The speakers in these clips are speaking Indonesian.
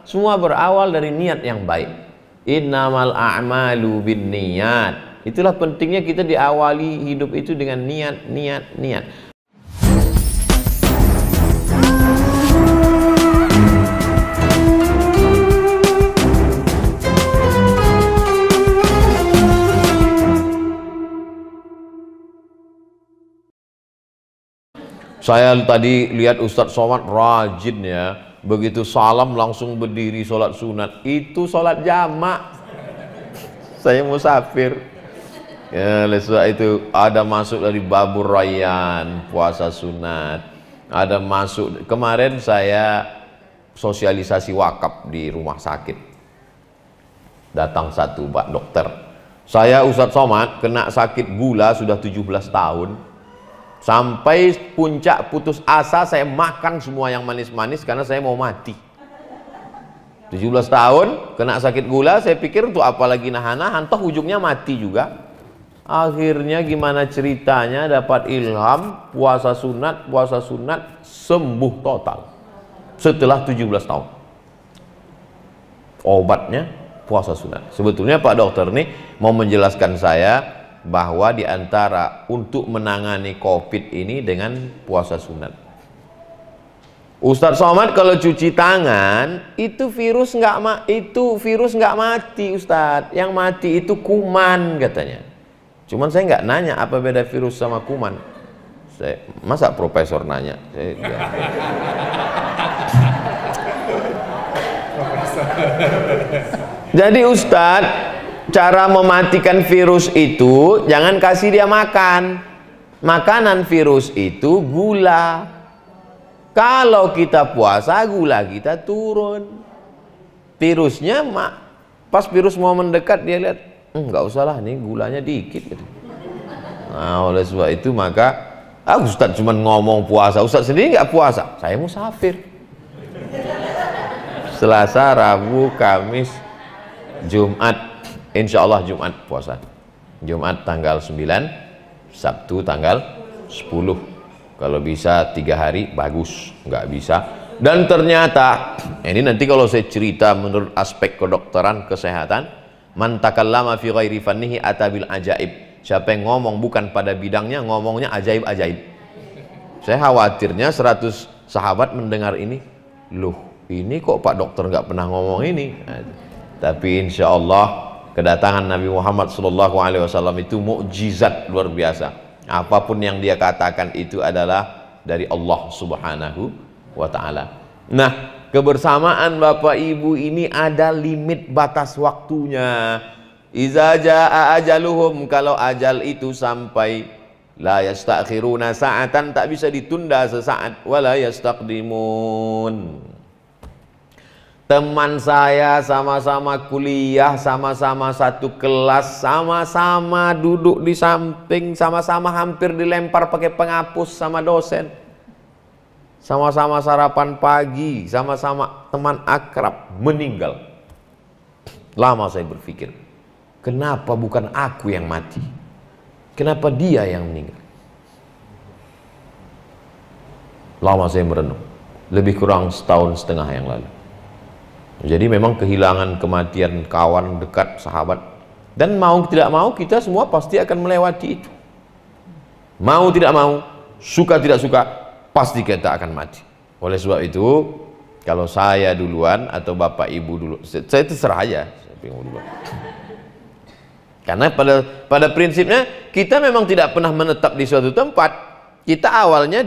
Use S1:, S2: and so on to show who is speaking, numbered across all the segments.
S1: Semua berawal dari niat yang baik. Innamal a'malu binniyat. Itulah pentingnya kita diawali hidup itu dengan niat, niat, niat. Saya tadi lihat Ustadz Somad rajin ya, begitu salam langsung berdiri sholat sunat. Itu sholat jamak. Saya musafir ya, oleh sebab itu ada masuk dari babur rayyan puasa sunat, ada masuk. Kemarin saya sosialisasi wakaf di rumah sakit, datang satu Pak dokter, saya Ustadz Somad kena sakit gula sudah 17 tahun. Sampai puncak putus asa saya makan semua yang manis-manis karena saya mau mati. 17 tahun kena sakit gula, saya pikir untuk apa lagi nahan-nahan, toh ujungnya mati juga. Akhirnya gimana ceritanya dapat ilham puasa sunat sembuh total setelah 17 tahun. Obatnya puasa sunat. Sebetulnya Pak dokter nih mau menjelaskan saya bahwa diantara untuk menangani COVID ini dengan puasa sunat. Ustadz Somad kalau cuci tangan itu virus nggak mati Ustadz. Yang mati itu kuman katanya. Cuman saya nggak nanya apa beda virus sama kuman. Masa profesor nanya? Jadi Ustadz, cara mematikan virus itu jangan kasih dia makan. Makanan virus itu gula. Kalau kita puasa gula kita turun. Virusnya pas virus mau mendekat dia lihat, nggak usah lah, nih gulanya dikit gitu. Nah oleh sebab itu maka Ustadz cuma ngomong puasa, Ustadz sendiri nggak puasa. Saya musafir. Selasa, Rabu, Kamis, Jumat. Insya Allah Jumat puasa. Jumat tanggal 9, Sabtu tanggal 10. Kalau bisa 3 hari bagus, nggak bisa. Dan ternyata ini nanti kalau saya cerita menurut aspek kedokteran kesehatan, man takallama fi ghairi fannihi atabil ajaib. Siapa yang ngomong bukan pada bidangnya, ngomongnya ajaib-ajaib. Saya khawatirnya 100 sahabat mendengar ini, loh ini kok Pak dokter nggak pernah ngomong ini. Nah, tapi insya Allah kedatangan Nabi Muhammad SAW itu mukjizat luar biasa. Apapun yang dia katakan itu adalah dari Allah Subhanahu wa Ta'ala. Nah, kebersamaan Bapak Ibu ini ada limit batas waktunya. Iza jaa ajaluhum, kalau ajal itu sampai, la yastakhiruna sa'atan, tak bisa ditunda sesaat, wala yastaqdimun. Teman saya sama-sama kuliah, sama-sama satu kelas, sama-sama duduk di samping, sama-sama hampir dilempar pakai penghapus sama dosen. Sama-sama sarapan pagi, sama-sama teman akrab, meninggal. Lama saya berpikir, kenapa bukan aku yang mati? Kenapa dia yang meninggal? Lama saya merenung, lebih kurang 1,5 tahun yang lalu. Jadi memang kehilangan kematian kawan dekat, sahabat, dan mau tidak mau kita semua pasti akan melewati itu. Mau tidak mau, suka tidak suka, pasti kita akan mati. Oleh sebab itu, kalau saya duluan atau Bapak Ibu dulu, saya terserah aja. Karena pada prinsipnya kita memang tidak pernah menetap di suatu tempat. Kita awalnya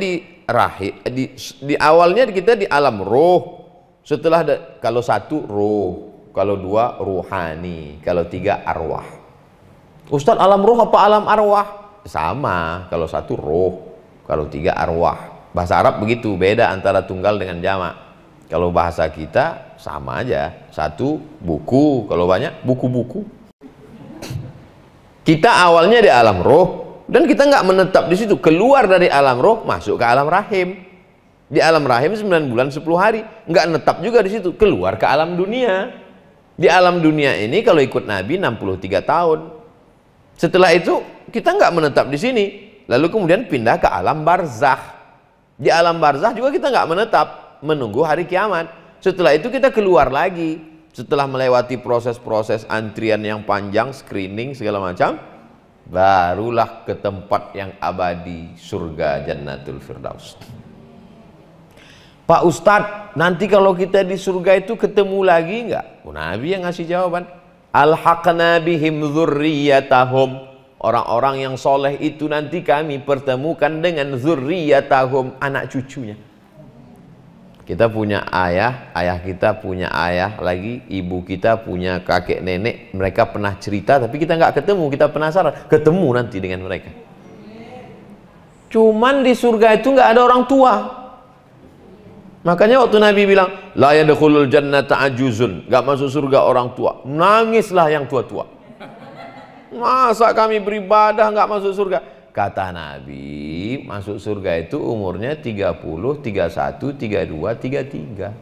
S1: awalnya kita di alam roh. Setelah kalau 1 roh, kalau 2 ruhani, kalau 3 arwah. Ustadz, alam roh apa alam arwah? Sama, kalau 1 roh, kalau 3 arwah. Bahasa Arab begitu, beda antara tunggal dengan jamak. Kalau bahasa kita sama aja, 1 buku, kalau banyak buku-buku. Kita awalnya di alam roh dan kita nggak menetap di situ. Keluar dari alam roh, masuk ke alam rahim. Di alam rahim 9 bulan 10 hari, nggak netap juga di situ, keluar ke alam dunia. Di alam dunia ini kalau ikut Nabi 63 tahun. Setelah itu kita nggak menetap di sini, lalu kemudian pindah ke alam barzakh. Di alam barzakh juga kita nggak menetap, menunggu hari kiamat. Setelah itu kita keluar lagi. Setelah melewati proses-proses antrian yang panjang, screening segala macam, barulah ke tempat yang abadi, surga Jannatul Firdaus. Pak Ustadz, nanti kalau kita di surga itu ketemu lagi enggak? Nabi yang ngasih jawaban. Alhaqna bihim dzurriyyatahum. Orang-orang yang soleh itu nanti kami pertemukan dengan dzurriyyatahum, anak cucunya. Kita punya ayah, ayah kita punya ayah lagi, ibu kita punya kakek nenek, mereka pernah cerita tapi kita nggak ketemu, kita penasaran, ketemu nanti dengan mereka. Cuman di surga itu nggak ada orang tua. Makanya waktu Nabi bilang, la yadkhulul jannata ajuzun, nggak masuk surga orang tua, nangislah yang tua-tua. Masa kami beribadah nggak masuk surga? Kata Nabi, masuk surga itu umurnya 30, 31, 32, 33.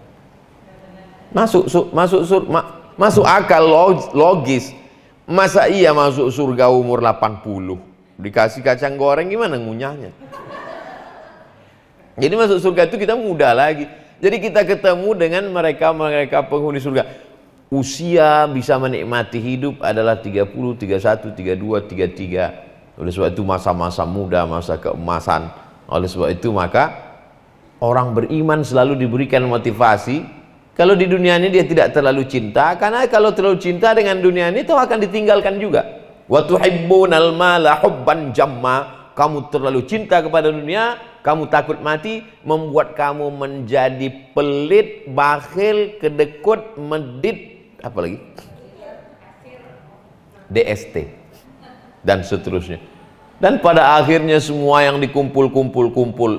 S1: Masuk akal logis. Masa iya masuk surga umur 80? Dikasih kacang goreng gimana ngunyahnya? Jadi masuk surga itu kita muda lagi. Jadi kita ketemu dengan mereka penghuni surga. Usia bisa menikmati hidup adalah 30, 31, 32, 33. Oleh sebab itu masa-masa muda, masa keemasan. Oleh sebab itu maka orang beriman selalu diberikan motivasi. Kalau di dunia ini dia tidak terlalu cinta, karena kalau terlalu cinta dengan dunia ini itu akan ditinggalkan juga. Wa tuhibbunal mala hubban jamma. Kamu terlalu cinta kepada dunia, kamu takut mati, membuat kamu menjadi pelit, bakhil, kedekut, medit, apa lagi? DST dan seterusnya. Dan pada akhirnya semua yang dikumpul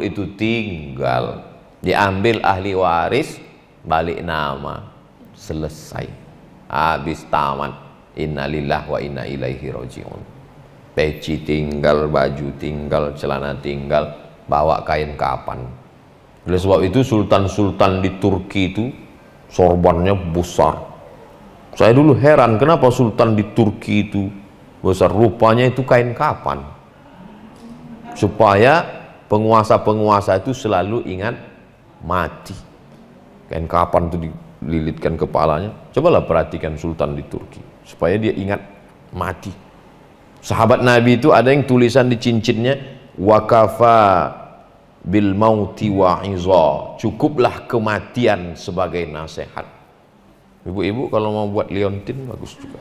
S1: itu tinggal, diambil ahli waris, balik nama, selesai, habis tamat. Innalillahi wa inna ilaihi rajiun. Peci tinggal, baju tinggal, celana tinggal, bawa kain kapan. Oleh sebab itu sultan-sultan di Turki itu sorbannya besar. Saya dulu heran kenapa sultan di Turki itu besar, rupanya itu kain kapan. Supaya penguasa-penguasa itu selalu ingat mati. Kain kapan itu dililitkan kepalanya. Cobalah perhatikan sultan di Turki, supaya dia ingat mati. Sahabat Nabi itu ada yang tulisan di cincinnya, wakafa bil mauti wa'iza, cukuplah kematian sebagai nasihat. Ibu-ibu kalau mau buat liontin bagus juga.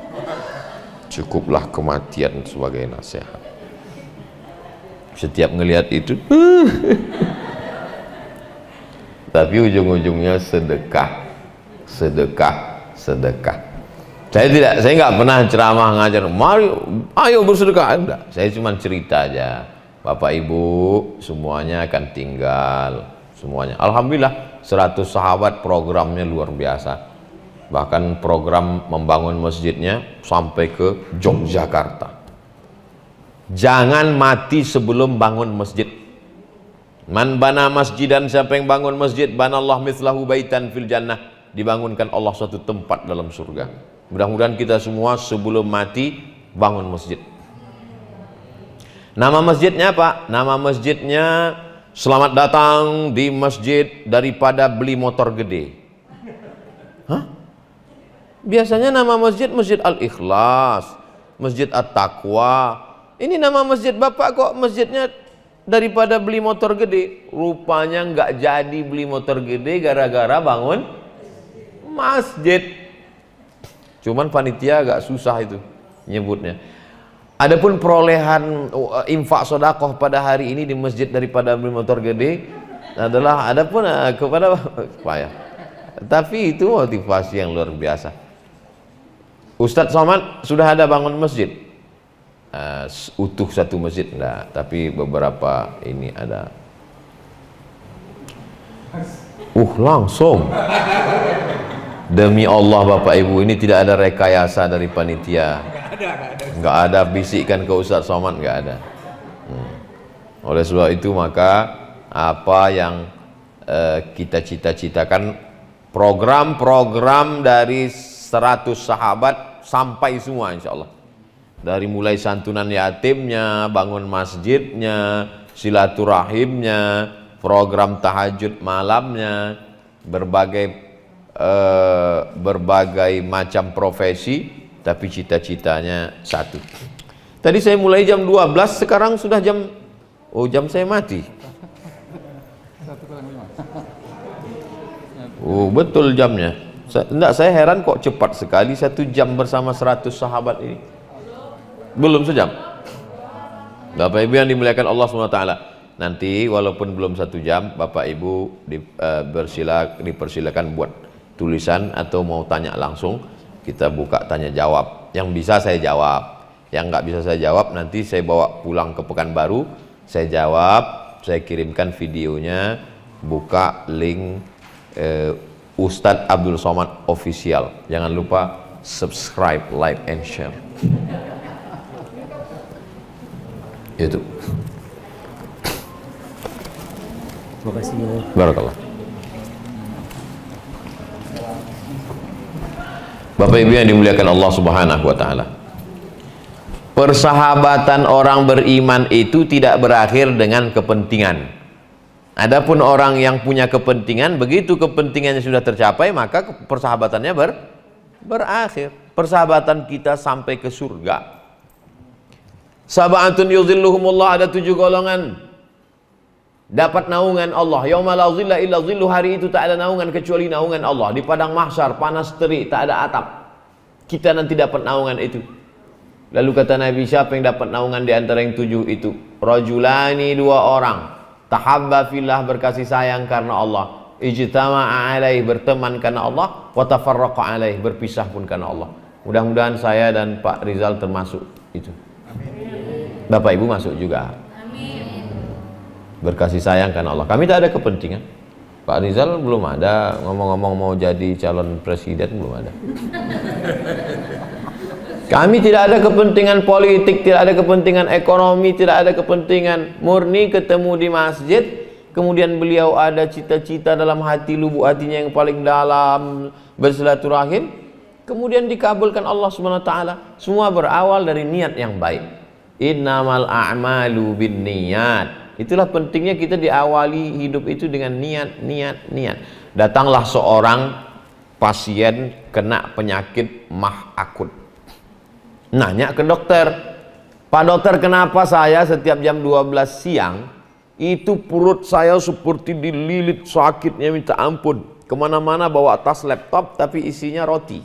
S1: Cukuplah kematian sebagai nasihat. Setiap ngelihat itu tapi ujung-ujungnya sedekah. Saya nggak pernah ceramah ngajar, mari ayo bersedekah, enggak. Saya cuma cerita aja. Bapak Ibu semuanya akan tinggal, semuanya. Alhamdulillah 100 sahabat programnya luar biasa. Bahkan program membangun masjidnya sampai ke Yogyakarta. Jangan mati sebelum bangun masjid. Man bana masjidan, siapa yang bangun masjid, banallah mithlahu baitan fil jannah, dibangunkan Allah suatu tempat dalam surga. Mudah-mudahan kita semua sebelum mati bangun masjid. Nama masjidnya apa? Nama masjidnya selamat datang di masjid daripada beli motor gede. Hah? Biasanya nama masjid Masjid Al-Ikhlas, Masjid At-Taqwa. Ini nama masjid Bapak kok masjidnya daripada beli motor gede. Rupanya nggak jadi beli motor gede gara-gara bangun masjid. Cuman panitia agak susah itu nyebutnya. Adapun perolehan infak sedekah pada hari ini di masjid daripada beli motor gede adalah adapun kepada payah. Tapi itu motivasi yang luar biasa. Ustadz Somad sudah ada bangun masjid utuh satu masjid enggak, tapi beberapa ini ada langsung. Demi Allah Bapak Ibu, ini tidak ada rekayasa dari panitia, nggak ada bisikan ke Ustadz Somad, nggak ada. Oleh sebab itu maka apa yang kita cita-citakan, program-program dari 100 sahabat sampai semua insya Allah. Dari mulai santunan yatimnya, bangun masjidnya, silaturahimnya, program tahajud malamnya, berbagai berbagai macam profesi, tapi cita-citanya satu. Tadi saya mulai jam 12, sekarang sudah jam, oh jam saya mati. Oh betul jamnya. Saya heran kok cepat sekali 1 jam bersama 100 sahabat ini. Belum sejam. Bapak Ibu yang dimuliakan Allah SWT, nanti walaupun belum 1 jam, Bapak Ibu dipersilakan buat tulisan atau mau tanya langsung, kita buka tanya jawab. Yang bisa saya jawab, yang nggak bisa saya jawab nanti saya bawa pulang ke Pekanbaru, saya jawab, saya kirimkan videonya, buka link Ustadz Abdul Somad Official. Jangan lupa subscribe, like, and share. Itu.
S2: Terima kasih.
S1: Barakallah. Bapak Ibu yang dimuliakan Allah Subhanahu wa taala. Persahabatan orang beriman itu tidak berakhir dengan kepentingan. Adapun orang yang punya kepentingan, begitu kepentingannya sudah tercapai, maka persahabatannya berakhir. Persahabatan kita sampai ke surga. Sab'atun yuzilluhumullah, ada 7 golongan dapat naungan Allah. Yauma la zilla illa zillu, hari itu tak ada naungan kecuali naungan Allah. Di padang mahsyar panas terik, tak ada atap. Kita nanti dapat naungan itu. Lalu kata Nabi, siapa yang dapat naungan di antara yang 7 itu? Rajulani, 2 orang. Tahabba fillah, berkasih sayang karena Allah. Ijtama'a alaih, berteman karena Allah. Wa tafarraqa alaih, berpisah pun karena Allah. Mudah-mudahan saya dan Pak Rizal termasuk itu. Bapak Ibu masuk juga. Berkasih sayang karena Allah. Kami tak ada kepentingan. Pak Rizal belum ada ngomong-ngomong mau jadi calon presiden, belum ada. Kami tidak ada kepentingan politik, tidak ada kepentingan ekonomi, tidak ada kepentingan, murni ketemu di masjid, kemudian beliau ada cita-cita dalam hati, lubuk hatinya yang paling dalam, bersilaturahim, kemudian dikabulkan Allah SWT. Semua berawal dari niat yang baik. Innamal a'malu bin niyat. Itulah pentingnya kita diawali hidup itu dengan niat. Datanglah seorang pasien kena penyakit mah akut. Nanya ke dokter, Pak dokter, kenapa saya setiap jam 12 siang itu perut saya seperti dililit, sakitnya minta ampun. Kemana-mana bawa tas laptop tapi isinya roti.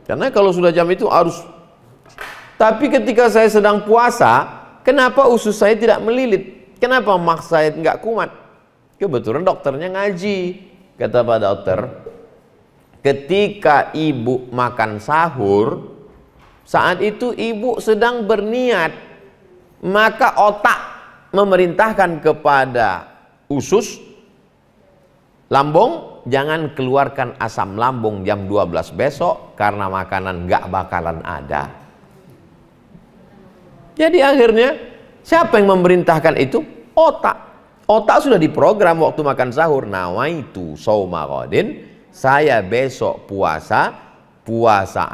S1: Karena kalau sudah jam itu harus. Tapi ketika saya sedang puasa, kenapa usus saya tidak melilit? Kenapa mah saya nggak kumat? Kebetulan dokternya ngaji. Kata Pak dokter, ketika ibu makan sahur, saat itu ibu sedang berniat, maka otak memerintahkan kepada usus, lambung, jangan keluarkan asam lambung jam 12 besok karena makanan nggak bakalan ada. Jadi akhirnya siapa yang memerintahkan itu? Otak. Otak sudah diprogram waktu makan sahur. Nawaitu shauma ghadin, saya besok puasa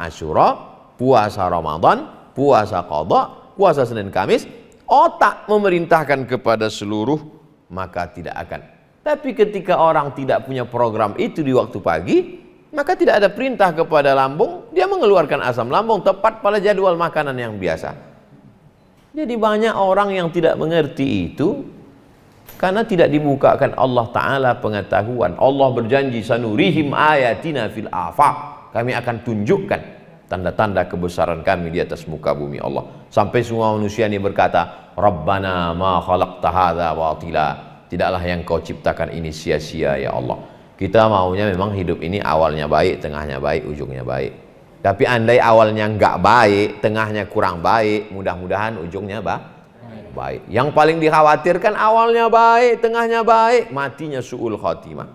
S1: Asyura, puasa Ramadan, puasa qadha, puasa Senin Kamis. Otak memerintahkan kepada seluruh, maka tidak akan. Tapi ketika orang tidak punya program itu di waktu pagi, maka tidak ada perintah kepada lambung, dia mengeluarkan asam lambung tepat pada jadwal makanan yang biasa. Jadi banyak orang yang tidak mengerti itu karena tidak dibukakan Allah Ta'ala pengetahuan. Allah berjanji, sanurihim ayatina fil afaq, kami akan tunjukkan tanda-tanda kebesaran kami di atas muka bumi Allah. Sampai semua manusia ini berkata, Rabbana ma khalaqta hadza batila, tidaklah yang kau ciptakan ini sia-sia ya Allah. Kita maunya memang hidup ini awalnya baik, tengahnya baik, ujungnya baik. Tapi andai awalnya nggak baik, tengahnya kurang baik, mudah-mudahan ujungnya baik. Yang paling dikhawatirkan awalnya baik, tengahnya baik, matinya su'ul khotimah.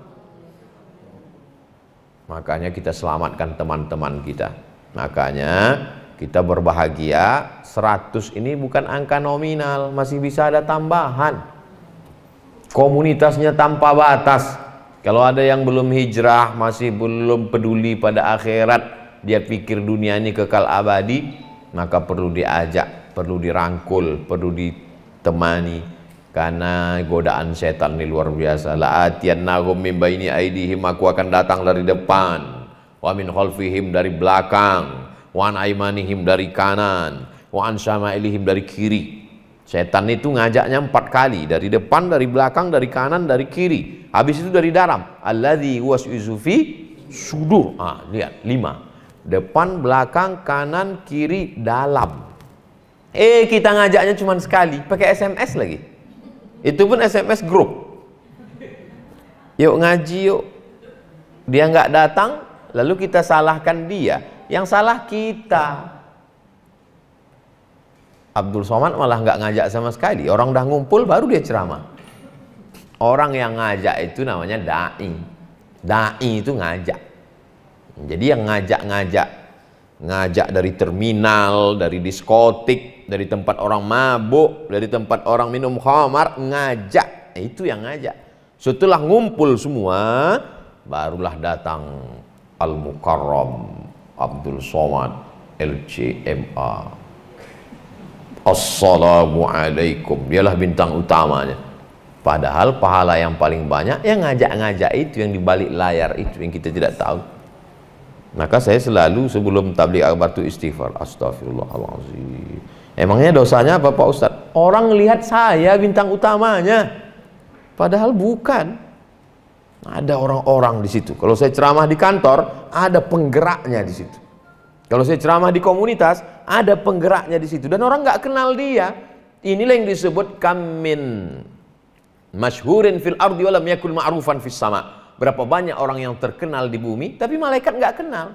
S1: Makanya kita selamatkan teman-teman kita. Makanya kita berbahagia, 100 ini bukan angka nominal, masih bisa ada tambahan. Komunitasnya tanpa batas. Kalau ada yang belum hijrah, masih belum peduli pada akhirat, dia pikir dunia ini kekal abadi, maka perlu diajak, perlu dirangkul, perlu ditemani. karena godaan setan ini luar biasa. La'atiyannahum min baini aidihim, aku akan datang dari depan, wa min khalfihim dari belakang, wa an aimanihim dari kanan, wa an syama'ilihim dari kiri. Setan itu ngajaknya 4 kali, dari depan, dari belakang, dari kanan, dari kiri. Habis itu dari dalam. Alladzi waswisu fi sudur. Lihat 5. Depan, belakang, kanan, kiri, dalam. Kita ngajaknya cuma sekali, pakai SMS lagi. Itu pun SMS grup. Yuk ngaji yuk. Dia nggak datang, lalu kita salahkan dia. Yang salah kita. Abdul Somad malah nggak ngajak sama sekali. Orang udah ngumpul baru dia ceramah. Orang yang ngajak itu namanya da'i. Da'i itu ngajak. Jadi yang ngajak dari terminal, dari diskotik, dari tempat orang mabuk, dari tempat orang minum khamar, ngajak. Itu yang ngajak. Setelah ngumpul semua, barulah datang Al-Mukarram Abdul Somad LCMA. Assalamualaikum, dialah bintang utamanya. Padahal pahala yang paling banyak yang ngajak-ngajak itu, yang di balik layar itu, yang kita tidak tahu. Maka saya selalu sebelum tabligh akbar itu istighfar, astagfirullahaladzim. Emangnya dosanya apa Pak Ustadz? Orang lihat saya bintang utamanya, padahal bukan. Ada orang-orang di situ. Kalau saya ceramah di kantor, ada penggeraknya di situ. Kalau saya ceramah di komunitas, ada penggeraknya di situ, dan orang nggak kenal dia. Inilah yang disebut kamin masyhurin fil ardi walam yakul ma'rufan fis sama. Berapa banyak orang yang terkenal di bumi, tapi malaikat nggak kenal.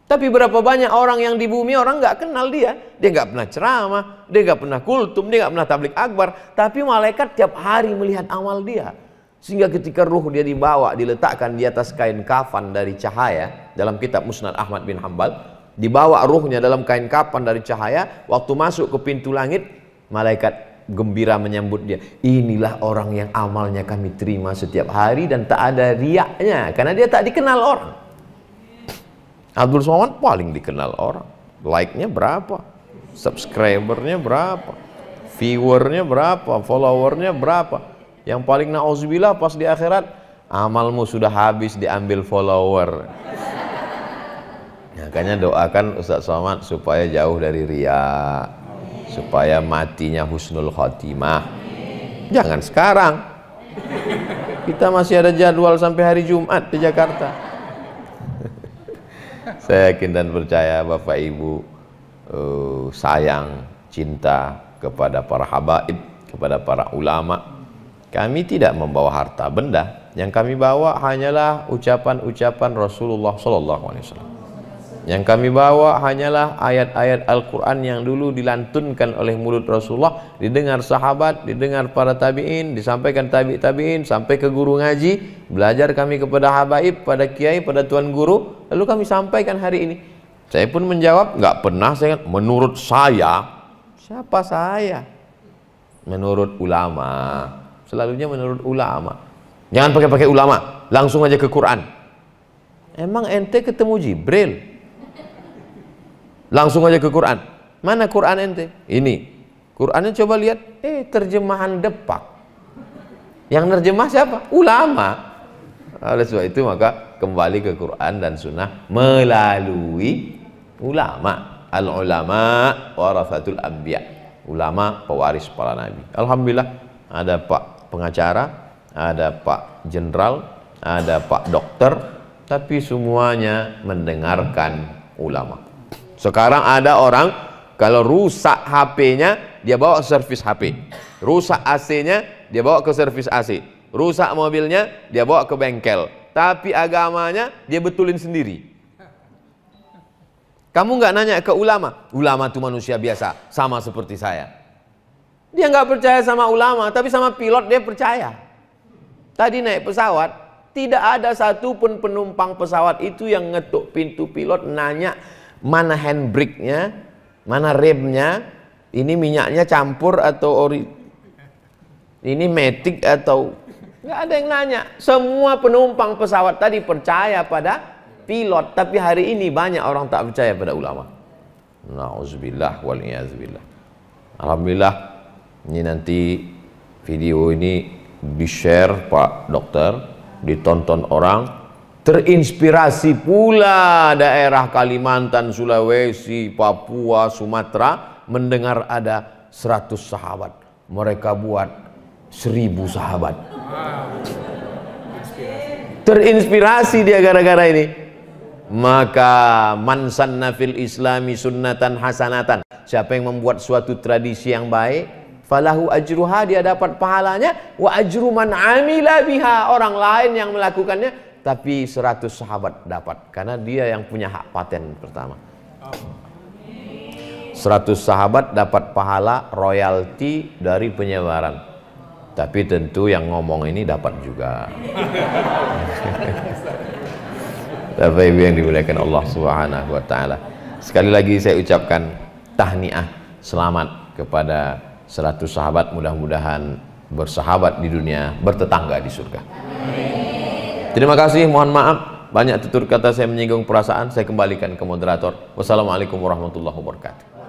S1: Tapi berapa banyak orang yang di bumi, orang nggak kenal dia. Dia nggak pernah ceramah, dia nggak pernah kultum, dia nggak pernah tabligh akbar, tapi malaikat tiap hari melihat amal dia. Sehingga ketika ruh dia dibawa, diletakkan di atas kain kafan dari cahaya, dalam kitab Musnad Ahmad bin Hanbal, dibawa ruhnya dalam kain kafan dari cahaya, waktu masuk ke pintu langit, malaikat gembira menyambut dia. Inilah orang yang amalnya kami terima setiap hari dan tak ada riaknya, karena dia tak dikenal orang. Abdul Somad paling dikenal orang. Like-nya berapa? Subscribernya berapa? Viewernya berapa? Followernya berapa? Yang paling na'udzubillah pas di akhirat, amalmu sudah habis diambil follower. Makanya doakan Ustaz Somad supaya jauh dari riya, supaya matinya husnul khotimah. Jangan sekarang. Kita masih ada jadwal sampai hari Jumat di Jakarta. Saya yakin dan percaya Bapak Ibu sayang, cinta kepada para habaib, kepada para ulama. Kami tidak membawa harta benda, yang kami bawa hanyalah ucapan-ucapan Rasulullah SAW. Yang kami bawa hanyalah ayat-ayat Al-Quran yang dulu dilantunkan oleh mulut Rasulullah, didengar sahabat, didengar para tabi'in, disampaikan tabi'in, sampai ke guru ngaji, belajar kami kepada habaib, pada kiai, pada tuan guru, lalu kami sampaikan hari ini. Saya pun menjawab, nggak pernah saya, menurut saya. Siapa saya? Menurut ulama. Selalunya menurut ulama. Jangan pakai ulama, langsung aja ke Quran. Emang ente ketemu Jibril? Langsung aja ke Quran. Mana Quran ente? Ini. Qurannya coba lihat, terjemahan Depak. Yang nerjemah siapa? Ulama. Oleh sebab itu maka kembali ke Quran dan Sunnah melalui ulama. Al-ulama warasatul anbiya. Ulama pewaris para nabi. Alhamdulillah ada Pak pengacara, ada Pak Jenderal, ada Pak Dokter, tapi semuanya mendengarkan ulama. Sekarang ada orang kalau rusak HP-nya dia bawa ke servis HP, rusak AC-nya dia bawa ke servis AC, rusak mobilnya dia bawa ke bengkel, tapi agamanya dia betulin sendiri. Kamu nggak nanya ke ulama? Ulama itu manusia biasa, sama seperti saya. Dia nggak percaya sama ulama, tapi sama pilot dia percaya. Tadi naik pesawat, tidak ada satupun penumpang pesawat itu yang ngetuk pintu pilot nanya mana handbrake-nya, mana remnya, ini minyaknya campur atau ini matic atau nggak ada yang nanya. Semua penumpang pesawat tadi percaya pada pilot, tapi hari ini banyak orang tak percaya pada ulama. Nauzubillah wal iyaz billah. Alhamdulillah. Ini nanti video ini di-share Pak Dokter, ditonton orang, terinspirasi pula daerah Kalimantan, Sulawesi, Papua, Sumatera mendengar ada 100 sahabat. Mereka buat 1000 sahabat. Terinspirasi dia gara-gara ini. Maka man sanna fil islami sunnatan hasanatan, siapa yang membuat suatu tradisi yang baik, falahu ajruha, dia dapat pahalanya, wa ajru man amila biha, orang lain yang melakukannya tapi 100 sahabat dapat, karena dia yang punya hak paten pertama. 100 sahabat dapat pahala royalti dari penyebaran, tapi tentu yang ngomong ini dapat juga. Bapak Ibu yang dimuliakan Allah Subhanahu wa taala. Sekali lagi saya ucapkan tahniah, selamat kepada 100 sahabat, mudah-mudahan bersahabat di dunia, bertetangga di surga. Terima kasih, mohon maaf banyak tutur kata saya menyinggung perasaan, saya kembalikan ke moderator. Wassalamualaikum warahmatullahi wabarakatuh.